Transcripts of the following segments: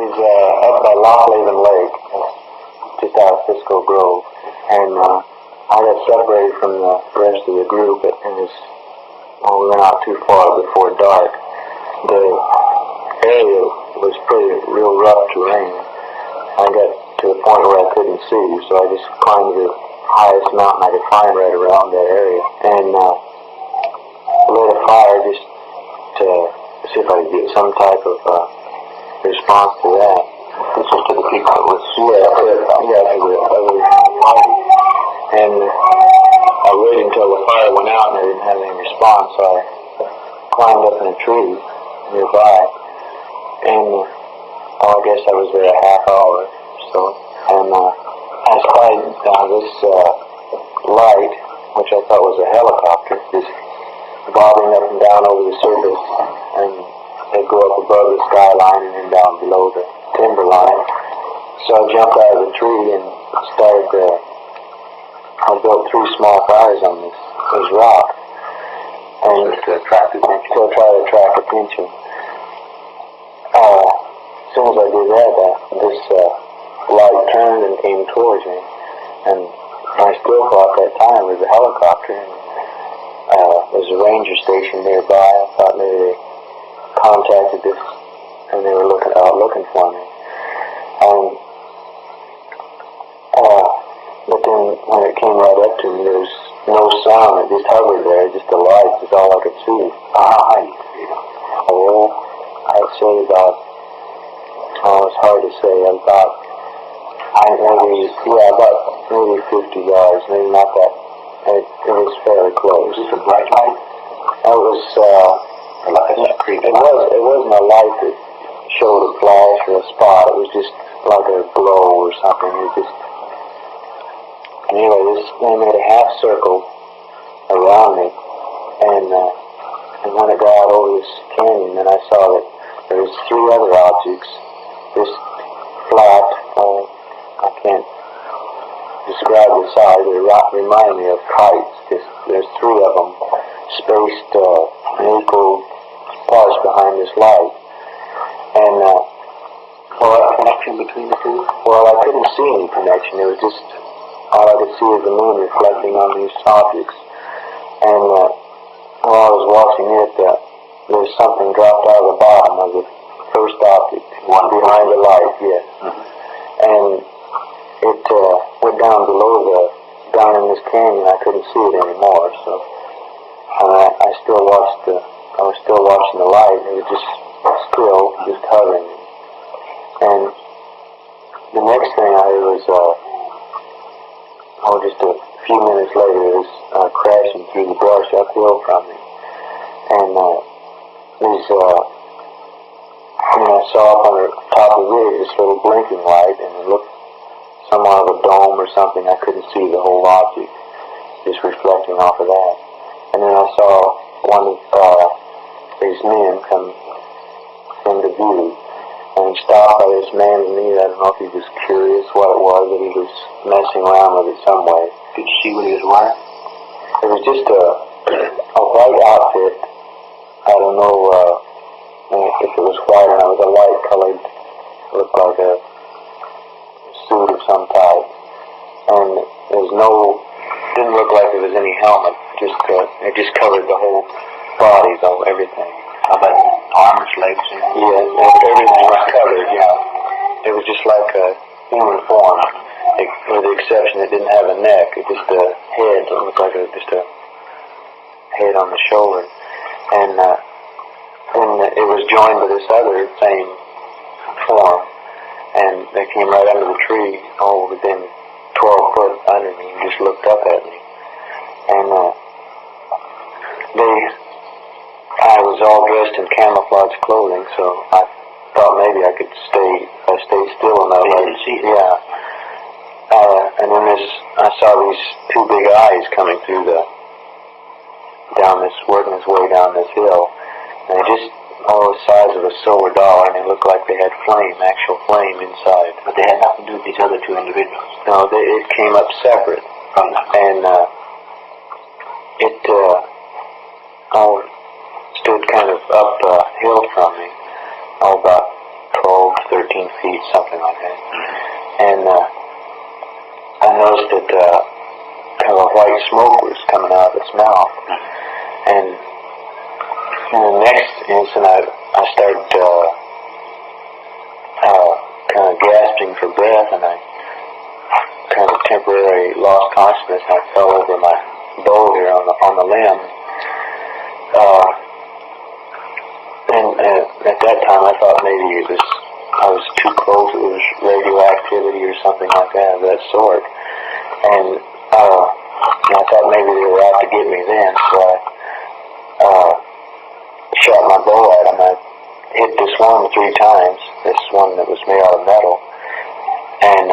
is up by Lockhaven Lake, just out of Cisco Grove, and I got separated from the rest of the group, and we went out too far before dark. The area was real rough terrain. I got to the point where I couldn't see, so I just climbed the highest mountain I could find right around that area, and lit a fire just to see if I could get some type of response to that. This was to the people that was to the other party. And I waited until the fire went out and I didn't have any response, so I climbed up in a tree nearby, and I guess I was there a half hour or so, and I spied this light, which I thought was a helicopter, just bobbing up and down over the surface, and they go up above the skyline and then down below the timberline. So I jumped out of the tree and started I built 3 small fires on this rock, and to try to attract attention. As soon as I did that, this light turned and came towards me, and I still thought at that time it was a helicopter. And there's a ranger station nearby. I thought maybe they contacted this, and they were looking for me. But then when it came right up to me, there was no sound. It just hovered there, just the lights is all I could see. I'd say about, it's hard to say, about maybe 50 yards, maybe not that. It was fairly close. Was this a bright light? It was, it wasn't a light that showed a flash or a spot. It was just like a glow or something. It just, anyway, they made a half circle around me, and when it got out over this canyon, then I saw that there was 3 other objects, just flat, I can't describe the size. They remind me of kites. There's 3 of them spaced in equal parts behind this light. And what connection between the 2? Well, I couldn't see any connection. It was just all I could see was the moon reflecting on these objects. And while I was watching it, there was something dropped out of the bottom of the first object, one behind the light. Yes. And it went down down in this canyon. I couldn't see it anymore, so I was still watching the light. It was just still, just hovering. And the next thing I heard was, just a few minutes later, it was crashing through the brush uphill from me. And I saw up on the top of the ridge this little blinking light, and it looked somewhat of a dome or something. I couldn't see the whole object, just reflecting off of that. And then I saw one of these men come into view, and he stopped by this man's knee. I don't know if he was curious what it was, but he was messing around with it some way. Could you see what he was wearing? It was just a white outfit. I don't know if it was white or not. It was a light colored, looked like a suit of some type, and didn't look like there was any helmet. It just covered the whole body, though, everything. How about arms, legs? Yeah, everything was covered. Yeah, it was just like a human form, with the exception it didn't have a neck. It just a head. It looked like just a head on the shoulder, and it was joined with this other same form. And they came right under the tree, within 12 foot under me, and just looked up at me. And I was all dressed in camouflage clothing, so I thought maybe I could if I stayed still enough. I could see. Yeah. And then I saw these 2 big eyes coming through working its way down this hill, and they just the size of a silver dollar, and they looked like they had actual flame inside. But they had nothing to do with these other 2 individuals. No, it came up separate from them, and it stood kind of uphill from me, about 12 13 feet, something like that. And I noticed that kind of a white smoke was coming out of its mouth. And in the next instant, I started kind of gasping for breath, and I kind of temporarily lost consciousness. I fell over my boulder on the limb. And at that time, I thought maybe I was too close. It was radioactivity or something like that of that sort. And I thought maybe they were out to get me then, so I shot my bow at them. I hit this one 3 times, this one that was made out of metal. And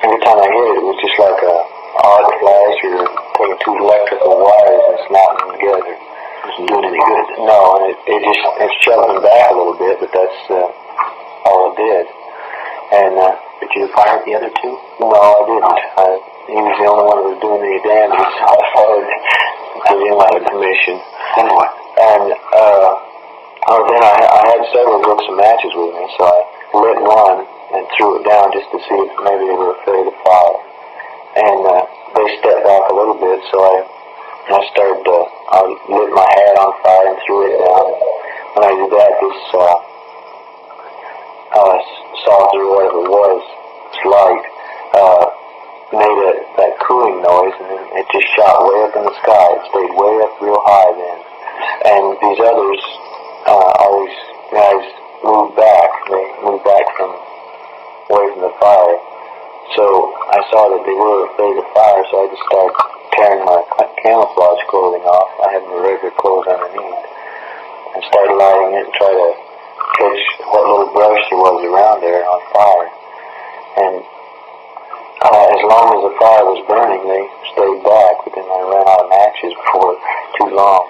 every time I hit it, it was just like a arc flash or taking 2 electrical wires and snapping them together. Wasn't doing any good. No, and it shoved them back a little bit, but that's all it did. And did you fire the other 2? No, I didn't. He was the only one that was doing any damage. I fired to him out of commission. Then what? And then I had several books of matches with me, so I lit one and threw it down just to see if maybe they were afraid of fire. And they stepped back a little bit, so I lit my hat on fire and threw it down. When I did that, this saucer or whatever it was, this light, made that cooling noise, and then it just shot way up in the sky. It stayed way up real high then. And these others, all these guys moved back. They moved back away from the fire. So I saw that they were afraid of fire, so I just started tearing my camouflage clothing off. I had my regular clothes underneath, and started lighting it and tried to catch what little brush there was around there on fire. And as long as the fire was burning, they stayed back, but then I ran out of matches before too long.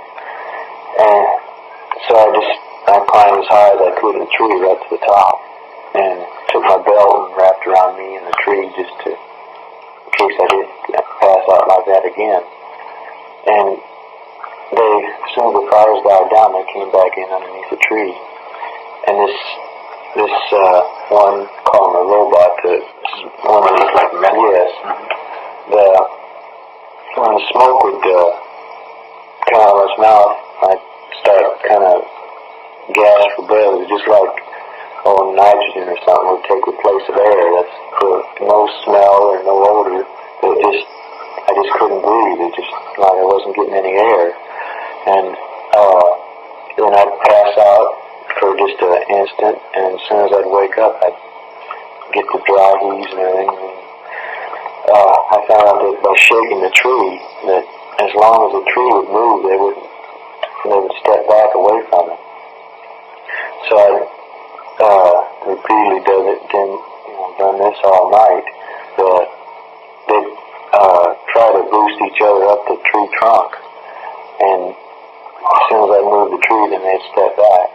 And so I climbed as high as I could in the tree right to the top, and took my belt and wrapped around me in the tree just in case I did pass out like that again. And as soon as the fires died down, they came back in underneath the tree. And this one, call him a robot, one that looked like metal. Yes. When the smoke would come out of his mouth, I'd start kind of gasp for breath. It was just like nitrogen or something would take the place of air. That's no smell or no odor. I just couldn't breathe. It just like I wasn't getting any air. And then I'd pass out for just an instant, and as soon as I'd wake up, I'd get the dry heaves and everything. And, I found out that by shaking the tree, that as long as the tree would move, they would step back away from it. So I repeatedly done this all night. They'd try to boost each other up the tree trunk, and as soon as I moved the tree, then they'd step back.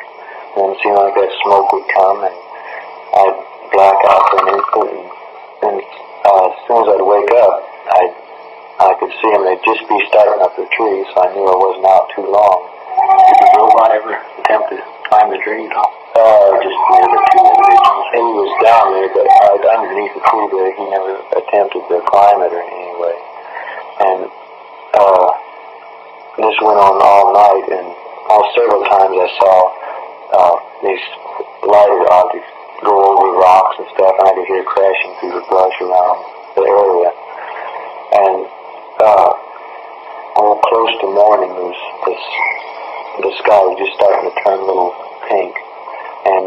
And it seemed like that smoke would come, and I'd black out for an instant, and as soon as I'd wake up, I could see them. They'd just be starting up the tree, so I knew I wasn't out too long. Did the robot ever attempt to climb the tree, no? Just the other 2 individuals. And he was down there, but underneath the tree there, he never attempted to climb it or in any way. And this went on all night, and several times I saw these lighted objects go over rocks and stuff, and I could hear crashing through the brush around the area. And close to morning, the sky was just starting to turn a little pink, and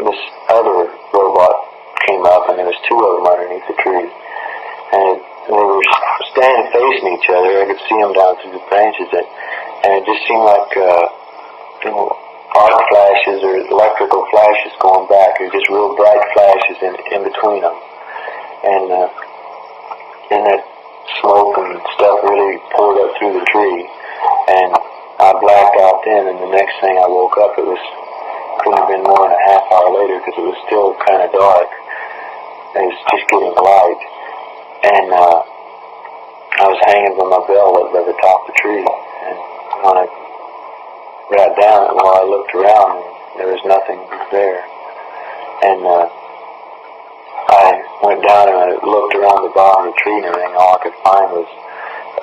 this other robot came up, and there was 2 of them underneath the tree, and they were standing facing each other. I could see them down through the branches, and it just seemed like arc flashes or electrical flashes going back. There were just real bright flashes in between them, and that smoke and stuff really poured up through the tree, and I blacked out then, and the next thing I woke up, couldn't have been more than a half hour later, because it was still kind of dark. It was just getting light, and I was hanging from my belt up by the top of the tree, and when I got down, down, well, I looked around and there was nothing there. And I went down and I looked around the bottom of the tree and everything. All I could find was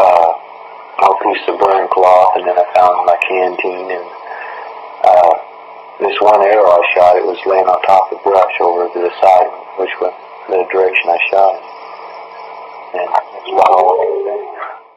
a piece of burnt cloth, and then I found my canteen, and this one arrow I shot, it was laying on top of the brush over to the side, which was the direction I shot it. And that's about all I could say.